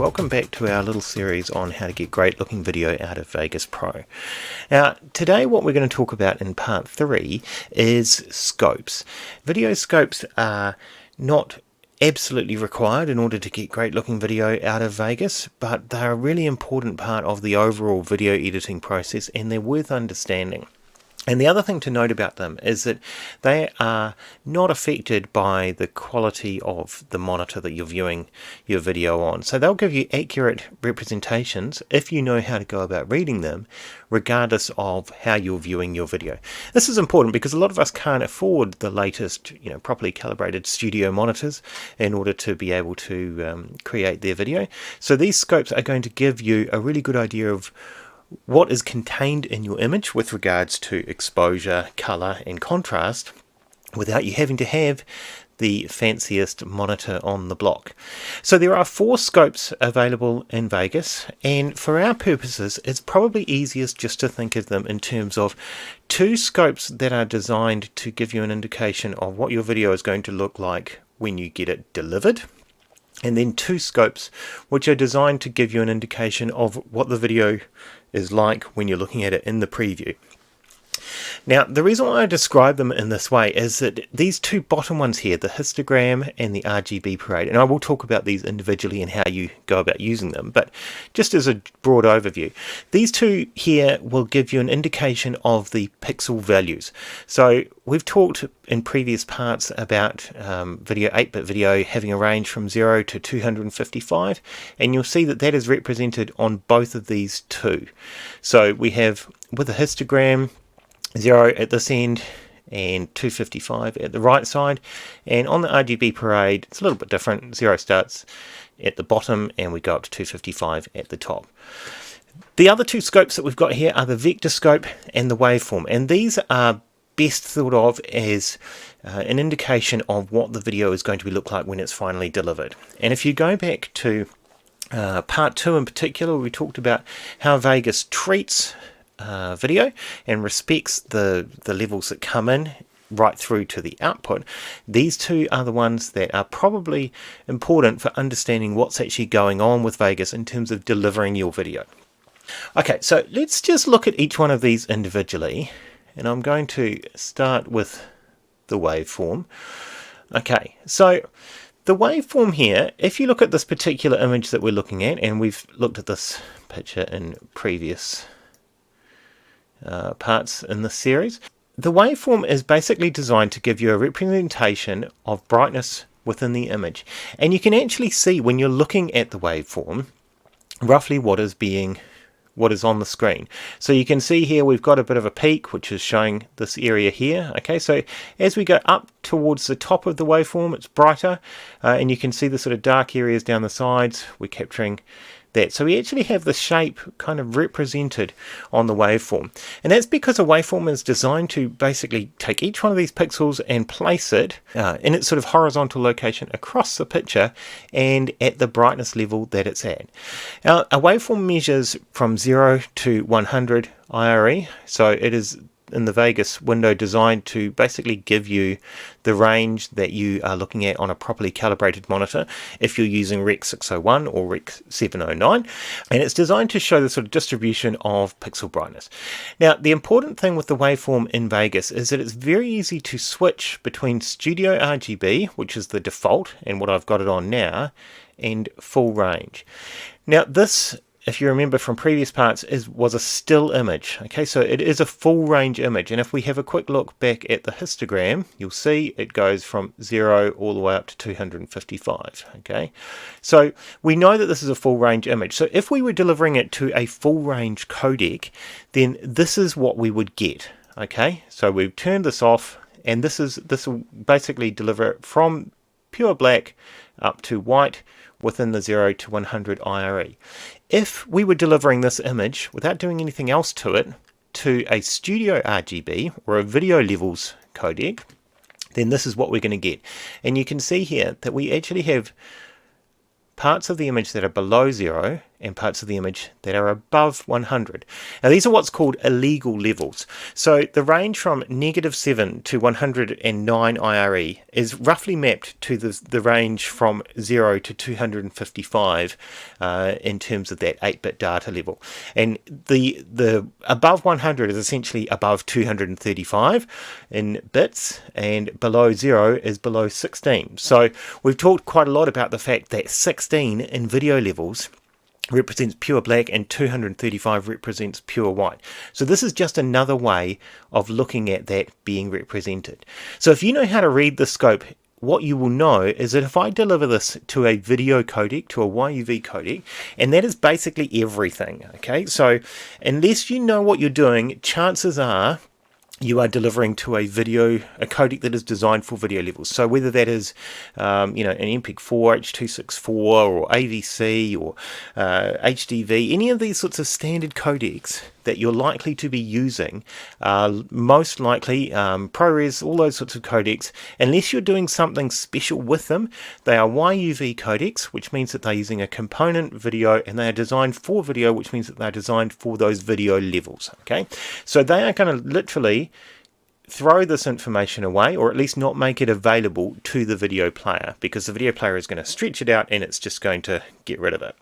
welcome back to our little series on how to get great looking video out of Vegas Pro. Now today what we're going to talk about in part 3 is scopes. Video scopes are not absolutely required in order to get great looking video out of Vegas, but they're a really important part of the overall video editing process and they're worth understanding. And the other thing to note about them is that they are not affected by the quality of the monitor that you're viewing your video on. So they'll give you accurate representations if you know how to go about reading them, regardless of how you're viewing your video. This is important because a lot of us can't afford the latest, properly calibrated studio monitors in order to be able to create their video. So these scopes are going to give you a really good idea of what is contained in your image with regards to exposure, color and contrast without you having to have the fanciest monitor on the block. So there are 4 scopes available in Vegas, and for our purposes it's probably easiest just to think of them in terms of 2 scopes that are designed to give you an indication of what your video is going to look like when you get it delivered, and then 2 scopes which are designed to give you an indication of what the video is like when you're looking at it in the preview. Now the reason why I describe them in this way is that these 2 bottom ones here, the histogram and the RGB parade, and I will talk about these individually and how you go about using them, but just as a broad overview, these 2 here will give you an indication of the pixel values. So we've talked in previous parts about video 8-bit video having a range from 0 to 255, and you'll see that that is represented on both of these 2. So we have, with a histogram, 0 at this end and 255 at the right side, and on the RGB parade it's a little bit different. 0 starts at the bottom and we go up to 255 at the top. The other 2 scopes that we've got here are the vector scope and the waveform, and these are best thought of as an indication of what the video is going to look like when it's finally delivered. And if you go back to part 2 in particular, we talked about how Vegas treats video and respects the levels that come in right through to the output. These 2 are the ones that are probably important for understanding what's actually going on with Vegas in terms of delivering your video. Okay, so let's just look at each one of these individually, and I'm going to start with the waveform. Okay, so the waveform here, if you look at this particular image that we're looking at, and we've looked at this picture in previous parts in this series, the waveform is basically designed to give you a representation of brightness within the image, and you can actually see when you're looking at the waveform roughly what is on the screen. So you can see here we've got a bit of a peak which is showing this area here. Okay, so as we go up towards the top of the waveform it's brighter, and you can see the sort of dark areas down the sides. We're capturing that. So we actually have the shape kind of represented on the waveform, and that's because a waveform is designed to basically take each one of these pixels and place it in its sort of horizontal location across the picture and at the brightness level that it's at. Now a waveform measures from 0 to 100 IRE, so it is in the Vegas window designed to basically give you the range that you are looking at on a properly calibrated monitor if you're using Rec 601 or Rec 709, and it's designed to show the sort of distribution of pixel brightness. Now the important thing with the waveform in Vegas is that it's very easy to switch between Studio RGB, which is the default and what I've got it on now, and full range. Now this, if you remember from previous parts, was a still image. Okay, so it is a full range image, and if we have a quick look back at the histogram, you'll see it goes from 0 all the way up to 255. Okay, so we know that this is a full range image. So if we were delivering it to a full range codec, then this is what we would get. Okay, so we've turned this off, and this will basically deliver it from pure black up to white within the 0 to 100 IRE. If we were delivering this image without doing anything else to it to a Studio RGB or a video levels codec, then this is what we're going to get. And you can see here that we actually have parts of the image that are below 0 and parts of the image that are above 100. Now these are what's called illegal levels. So the range from -7 to 109 IRE is roughly mapped to the range from 0 to 255 in terms of that 8-bit data level. And the above 100 is essentially above 235 in bits, and below 0 is below 16. So we've talked quite a lot about the fact that 16 in video levels represents pure black and 235 represents pure white. So this is just another way of looking at that being represented. So if you know how to read the scope, what you will know is that if I deliver this to a video codec, to a YUV codec, and that is basically everything, okay? So unless you know what you're doing, chances are you are delivering to a codec that is designed for video levels. So whether that is, an MPEG-4, H.264, or AVC, or HDV, any of these sorts of standard codecs that you're likely to be using, most likely ProRes, all those sorts of codecs, unless you're doing something special with them, they are YUV codecs, which means that they're using a component video, and they are designed for video, which means that they're designed for those video levels. Okay, so they are going to literally throw this information away, or at least not make it available to the video player, because the video player is going to stretch it out and it's just going to get rid of it.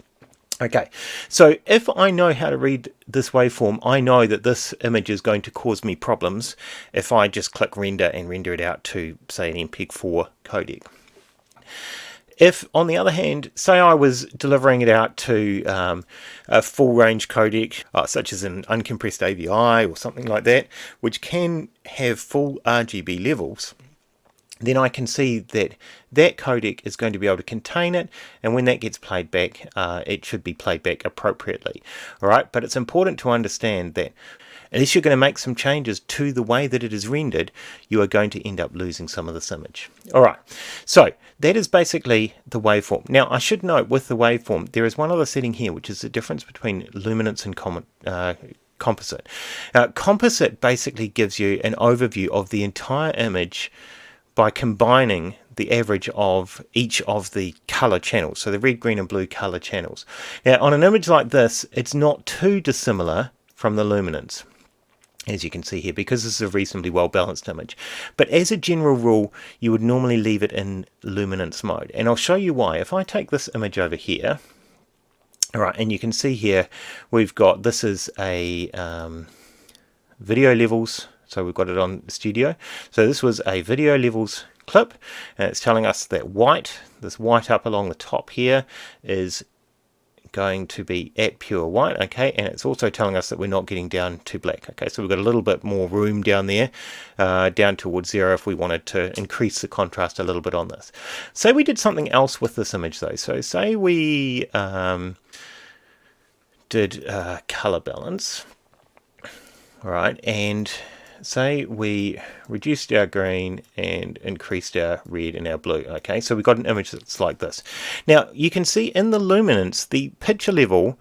Okay, so if I know how to read this waveform, I know that this image is going to cause me problems if I just click render and render it out to, say, an MPEG-4 codec. If, on the other hand, say I was delivering it out to a full range codec, such as an uncompressed AVI or something like that, which can have full RGB levels, then I can see that that codec is going to be able to contain it, and when that gets played back, it should be played back appropriately. All right, but it's important to understand that unless you're going to make some changes to the way that it is rendered, you are going to end up losing some of this image. All right, so that is basically the waveform. Now, I should note with the waveform, there is one other setting here, which is the difference between luminance and composite. Composite basically gives you an overview of the entire image by combining the average of each of the color channels, so the red, green and blue color channels. Now on an image like this, it's not too dissimilar from the luminance, as you can see here, because this is a reasonably well balanced image. But as a general rule, you would normally leave it in luminance mode, and I'll show you why. If I take this image over here, all right, and you can see here we've got, this is a video levels. So we've got it on studio. So this was a video levels clip, and it's telling us that this white up along the top here is going to be at pure white, okay, and it's also telling us that we're not getting down to black, okay, so we've got a little bit more room down there, down towards 0 if we wanted to increase the contrast a little bit on this. Say we did something else with this image though, so say we did color balance, all right, and say we reduced our green and increased our red and our blue, okay, so we got an image that's like this. Now you can see in the luminance, the picture level,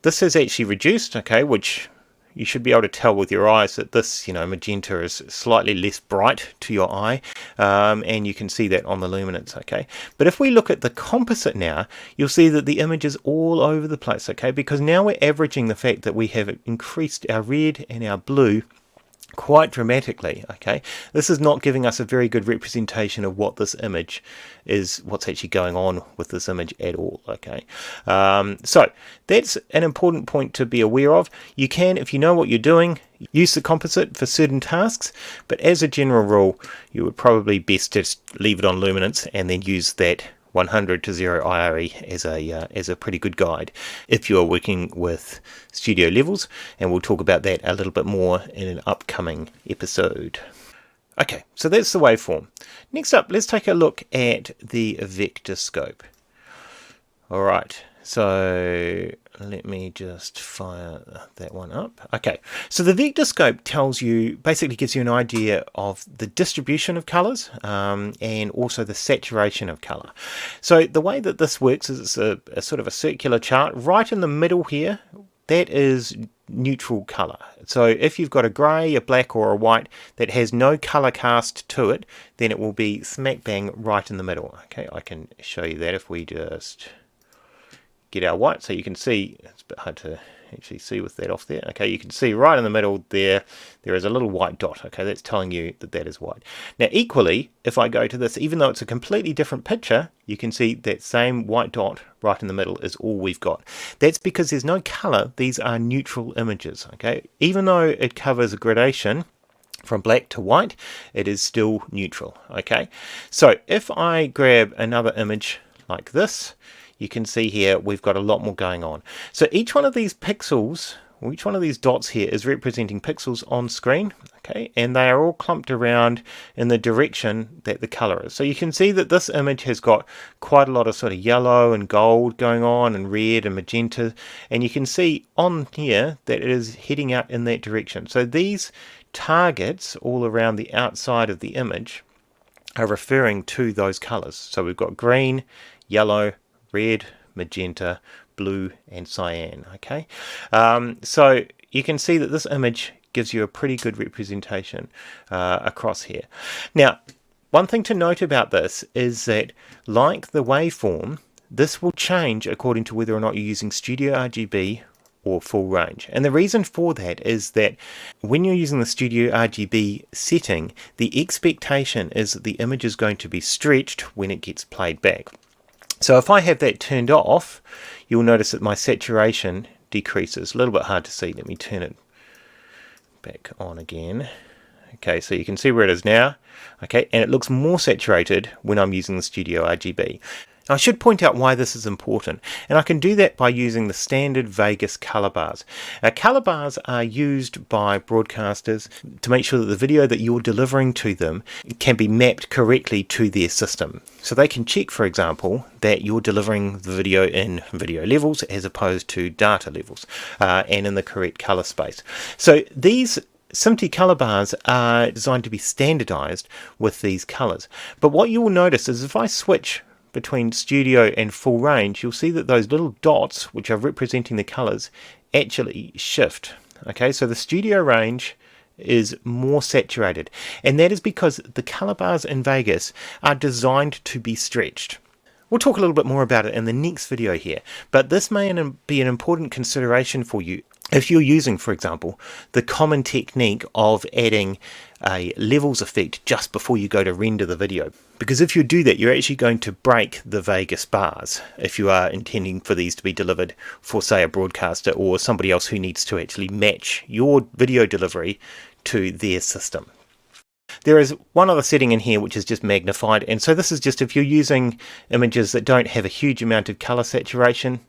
this has actually reduced, okay, which you should be able to tell with your eyes that this, magenta is slightly less bright to your eye, and you can see that on the luminance, okay. But if we look at the composite now, you'll see that the image is all over the place, okay, because now we're averaging the fact that we have increased our red and our blue quite dramatically, okay. This is not giving us a very good representation of what this image is, what's actually going on with this image at all, okay. So that's an important point to be aware of. You can, if you know what you're doing, use the composite for certain tasks, but as a general rule, you would probably best just leave it on luminance and then use that 100 to 0 IRE as a pretty good guide if you are working with studio levels, and we'll talk about that a little bit more in an upcoming episode. Okay, so that's the waveform. Next up, let's take a look at the vector scope. Alright, so let me just fire that one up. Okay, so the vector scope basically gives you an idea of the distribution of colors and also the saturation of color. So the way that this works is it's a sort of a circular chart. Right in the middle here, that is neutral color. So if you've got a gray, a black or a white that has no color cast to it, then it will be smack bang right in the middle. Okay, I can show you that if we just get our white. So you can see, it's a bit hard to actually see with that off there. Okay, you can see right in the middle there is a little white dot. Okay, that's telling you that that is white. Now equally, if I go to this, even though it's a completely different picture, you can see that same white dot right in the middle is all we've got. That's because there's no color. These are neutral images. Okay, even though it covers a gradation from black to white, it is still neutral. Okay, so if I grab another image like this, you can see here we've got a lot more going on. So each one of these pixels, or each one of these dots here, is representing pixels on screen. Okay, and they are all clumped around in the direction that the color is. So you can see that this image has got quite a lot of sort of yellow and gold going on, and red and magenta, and you can see on here that it is heading out in that direction. So these targets all around the outside of the image are referring to those colors. So we've got green, yellow, red, magenta, blue, and cyan. Okay, so you can see that this image gives you a pretty good representation across here. Now, one thing to note about this is that, like the waveform, this will change according to whether or not you're using Studio RGB or full range. And the reason for that is that when you're using the Studio RGB setting, the expectation is that the image is going to be stretched when it gets played back. So if I have that turned off, you'll notice that my saturation decreases. A little bit hard to see. Let me turn it back on again. Okay, so you can see where it is now. Okay, and it looks more saturated when I'm using the Studio RGB. Now, I should point out why this is important, and I can do that by using the standard Vegas color bars. Now, color bars are used by broadcasters to make sure that the video that you're delivering to them can be mapped correctly to their system. So they can check, for example, that you're delivering the video in video levels as opposed to data levels, and in the correct color space. So these SMPTE color bars are designed to be standardized with these colors. But what you will notice is if I switch between studio and full range, you'll see that those little dots, which are representing the colors, actually shift. Okay, so the studio range is more saturated, and that is because the color bars in Vegas are designed to be stretched. We'll talk a little bit more about it in the next video here, but this may be an important consideration for you if you're using, for example, the common technique of adding a levels effect just before you go to render the video. Because if you do that, you're actually going to break the Vegas bars if you are intending for these to be delivered for, say, a broadcaster or somebody else who needs to actually match your video delivery to their system. There is one other setting in here which is just magnified, and so this is just if you're using images that don't have a huge amount of color saturation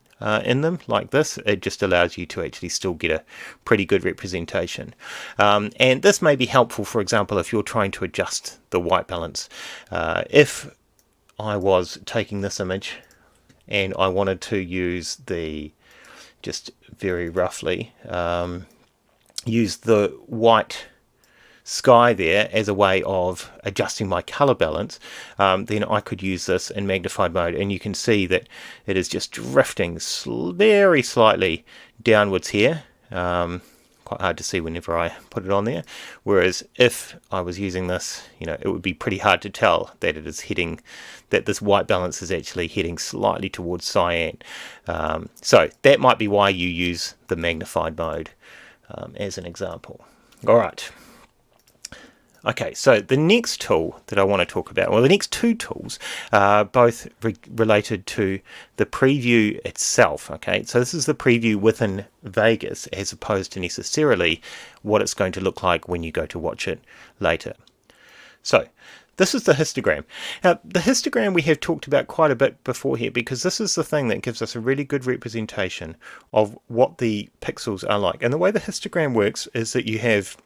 in them, like this, it just allows you to actually still get a pretty good representation. And this may be helpful, for example, if you're trying to adjust the white balance. If I was taking this image and I wanted to use just very roughly, use the white sky there as a way of adjusting my color balance, then I could use this in magnified mode, and you can see that it is just drifting very slightly downwards here. Quite hard to see whenever I put it on there, whereas if I was using this, it would be pretty hard to tell that it is heading, that this white balance is actually heading slightly towards cyan. So that might be why you use the magnified mode as an example. All right. Okay, so the next tool that I want to talk about, well, the next two tools are both related to the preview itself. Okay, so this is the preview within Vegas as opposed to necessarily what it's going to look like when you go to watch it later. So this is the histogram. Now, the histogram we have talked about quite a bit before here, because this is the thing that gives us a really good representation of what the pixels are like. And the way the histogram works is that you have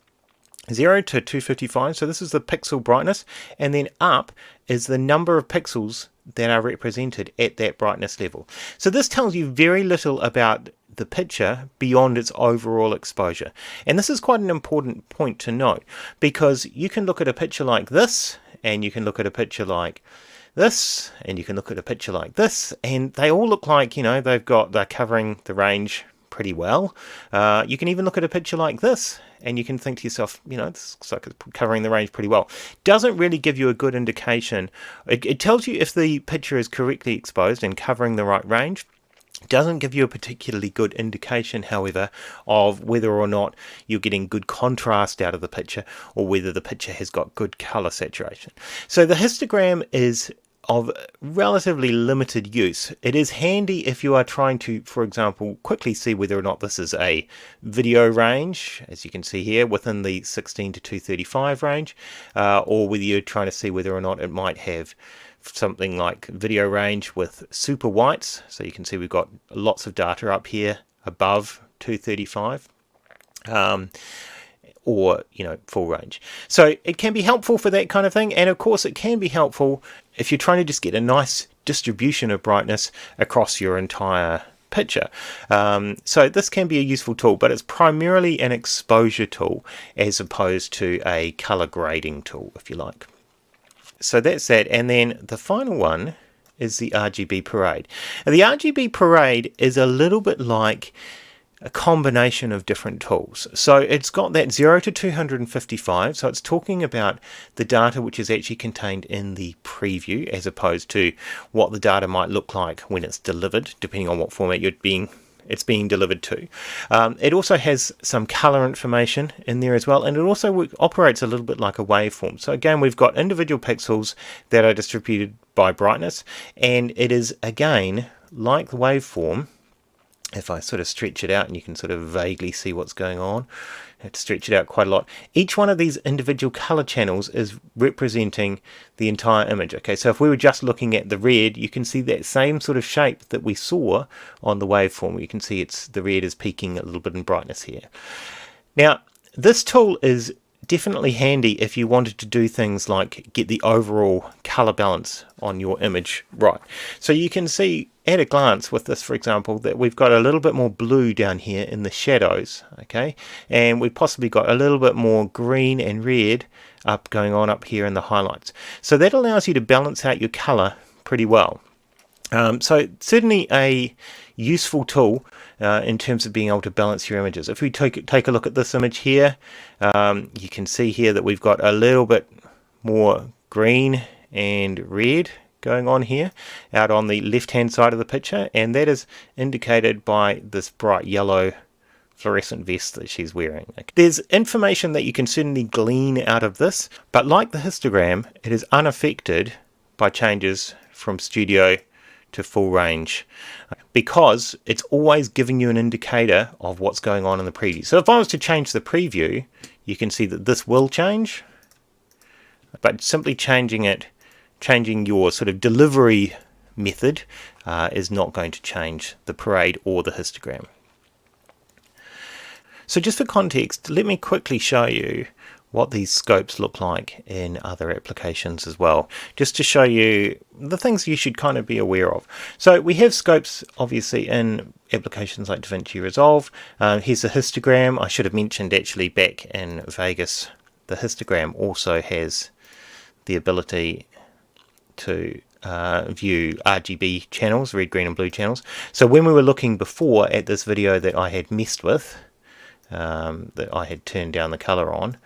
0 to 255, so this is the pixel brightness, and then up is the number of pixels that are represented at that brightness level. So this tells you very little about the picture beyond its overall exposure. And this is quite an important point to note, because you can look at a picture like this, and you can look at a picture like this, and you can look at a picture like this, and they all look like, they're covering the range pretty well. You can even look at a picture like this, and you can think to yourself, this looks like it's covering the range pretty well. Doesn't really give you a good indication. It tells you if the picture is correctly exposed and covering the right range, Doesn't give you a particularly good indication, however, of whether or not you're getting good contrast out of the picture or whether the picture has got good color saturation. So the histogram is of relatively limited use. It is handy if you are trying to, for example, quickly see whether or not this is a video range, as you can see here, within the 16 to 235 range, or whether you're trying to see whether or not it might have something like video range with super whites. So you can see we've got lots of data up here above 235. Or full range. So it can be helpful for that kind of thing, and of course it can be helpful if you're trying to just get a nice distribution of brightness across your entire picture. So this can be a useful tool, but it's primarily an exposure tool as opposed to a color grading tool, if you like. So that's that, and then the final one is the RGB Parade. Now, the RGB Parade is a little bit like a combination of different tools. So it's got that 0 to 255, so it's talking about the data which is actually contained in the preview as opposed to what the data might look like when it's delivered, depending on what format it's being delivered to. It also has some color information in there as well, and it also operates a little bit like a waveform. So again, we've got individual pixels that are distributed by brightness, and it is again like the waveform. If I sort of stretch it out, and you can sort of vaguely see what's going on, I have to stretch it out quite a lot. Each one of these individual color channels is representing the entire image. Okay, so if we were just looking at the red, you can see that same sort of shape that we saw on the waveform. You can see the red is peaking a little bit in brightness here. Now, this tool is definitely handy if you wanted to do things like get the overall color balance on your image right. So you can see at a glance with this, for example, that we've got a little bit more blue down here in the shadows, okay, and we've possibly got a little bit more green and red going on up here in the highlights. So that allows you to balance out your color pretty well. So certainly a useful tool in terms of being able to balance your images. If we take a look at this image here, you can see here that we've got a little bit more green and red going on here out on the left hand side of the picture, and that is indicated by this bright yellow fluorescent vest that she's wearing. There's information that you can certainly glean out of this, but like the histogram, it is unaffected by changes from studio to full range because it's always giving you an indicator of what's going on in the preview. So if I was to change the preview, you can see that this will change, but simply changing your sort of delivery method is not going to change the parade or the histogram. So just for context, let me quickly show you what these scopes look like in other applications as well, just to show you the things you should kind of be aware of. So we have scopes obviously in applications like DaVinci Resolve. Here's a histogram. I should have mentioned actually back in Vegas, the histogram also has the ability to view RGB channels, red, green and blue channels. So when we were looking before at this video that I had messed with, that I had turned down the color on,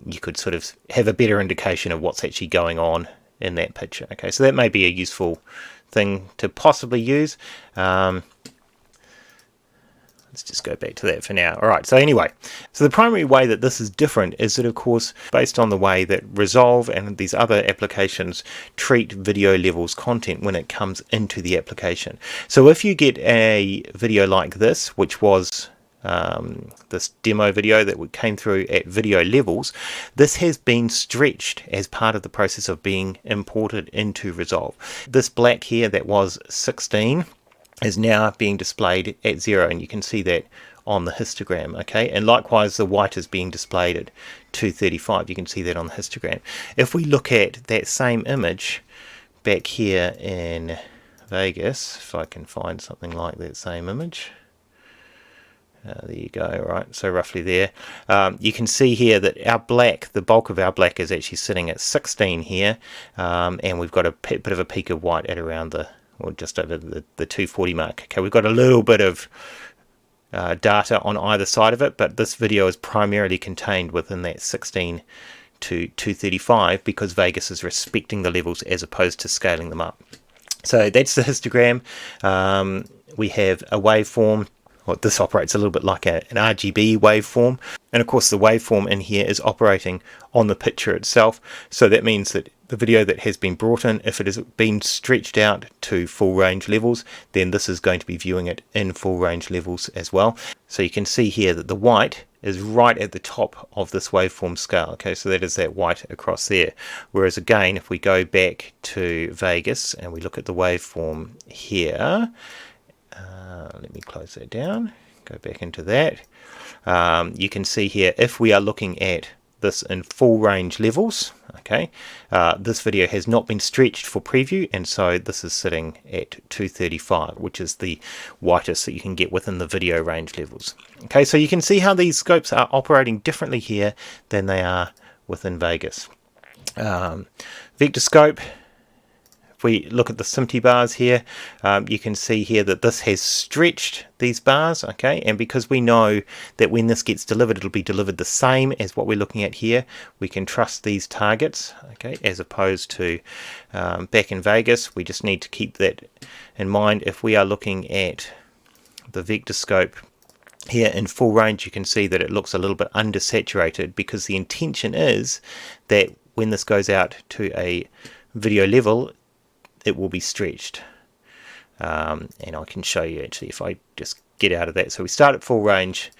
you could sort of have a better indication of what's actually going on in that picture. Okay, so that may be a useful thing to possibly use. Let's just go back to that for now. Alright, so anyway, so the primary way that this is different is that, of course, based on the way that Resolve and these other applications treat video levels content when it comes into the application. So if you get a video like this, which was this demo video that came through at video levels, this has been stretched as part of the process of being imported into Resolve. This black here that was 16 is now being displayed at 0, and you can see that on the histogram. Okay, and likewise the white is being displayed at 235. You can see that on the histogram. If we look at that same image back here in Vegas, if I can find something like that same image, there you go. Right, so roughly there, you can see here that our black, the bulk of our black is actually sitting at 16 here, and we've got a bit of a peak of white at around the, or just over the 240 mark. Okay, we've got a little bit of data on either side of it, but this video is primarily contained within that 16 to 235 because Vegas is respecting the levels as opposed to scaling them up. So that's the histogram. we have a waveform. Well, this operates a little bit like an RGB waveform, and of course the waveform in here is operating on the picture itself, so that means that the video that has been brought in, if it has been stretched out to full range levels, then this is going to be viewing it in full range levels as well. So you can see here that the white is right at the top of this waveform scale. Okay, so that is that white across there. Whereas again, if we go back to Vegas and we look at the waveform here, let me close that down, go back into that. You can see here, if we are looking at this in full range levels, okay, this video has not been stretched for preview, and so this is sitting at 235, which is the whitest that you can get within the video range levels. Okay, so you can see how these scopes are operating differently here than they are within Vegas. Vector scope, if we look at the SMPTE bars here, you can see here that this has stretched these bars, okay, and because we know that when this gets delivered, it'll be delivered the same as what we're looking at here, we can trust these targets, okay, as opposed to back in Vegas. We just need to keep that in mind. If we are looking at the vector scope here in full range, you can see that it looks a little bit undersaturated, because the intention is that when this goes out to a video level, it will be stretched. And I can show you actually if I just get out of that. So we start at full range.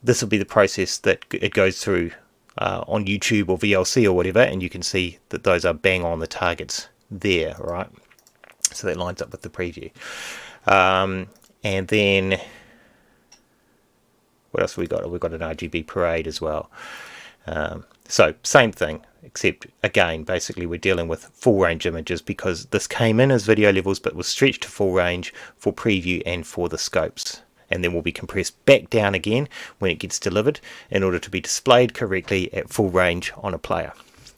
This will be the process that it goes through on YouTube or VLC or whatever, and you can see that those are bang on the targets there, right? So that lines up with the preview. And then what else have we got? We've got an RGB parade as well. So same thing, except again, basically we're dealing with full range images, because this came in as video levels but was stretched to full range for preview and for the scopes, and then will be compressed back down again when it gets delivered in order to be displayed correctly at full range on a player.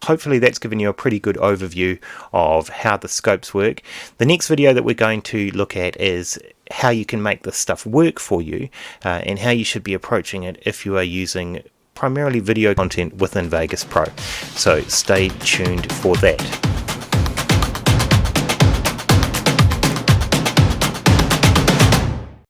Hopefully that's given you a pretty good overview of how the scopes work. The next video that we're going to look at is how you can make this stuff work for you, and how you should be approaching it if you are using primarily video content within Vegas Pro. So stay tuned for that.